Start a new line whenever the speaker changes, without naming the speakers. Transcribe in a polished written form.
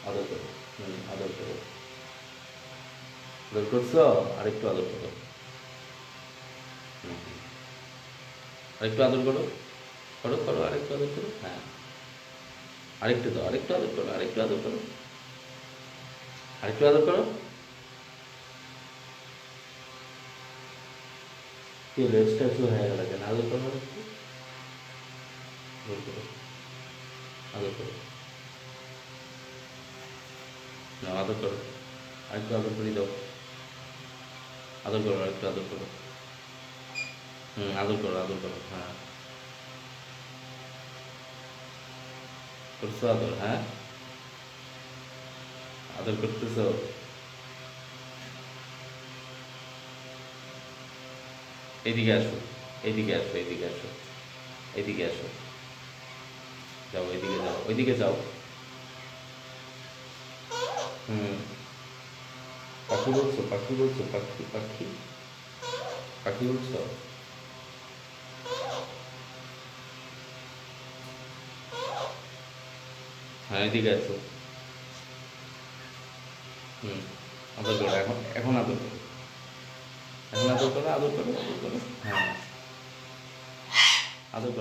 আদর করো। আদর করো। আদর করছো? আরেকটু আদর করো। হুম, আরেকটু আদর করো। করো, করো, আরেকটু আদর করো। হ্যাঁ, আরেকটু দাও, আরেকটু আদর করো, আরেকটু আদর করো, আরেকটু আদর করো। কি হলো, এক্সট্রা কিছু হয়ে গেল কেন? আদর করো আরেকটু। আদর করো, আদর করো। নাও, আদর করো। আরেকটু আদর করে দাও। আদর করো, আরেকটু আদর করো। আদর করো, আদর করো। হ্যাঁ, করছো আদর? হ্যাঁ, আদর করতেছো? এদিকে আসো, এদিকে আসো, এদিকে আসো, এদিকে আসো। যাও, এদিকে যাও, ওইদিকে যাও। হুম, পাখি বলছো, পাখি বলছো, পাখি, পাখি, পাখি বলছো? হ্যাঁ, এদিকে আসো। হুম, আদর করো, এখন এখন আদর করো। এখন আদর করো, আদর করো, আদর করো। হ্যাঁ, আদর করো।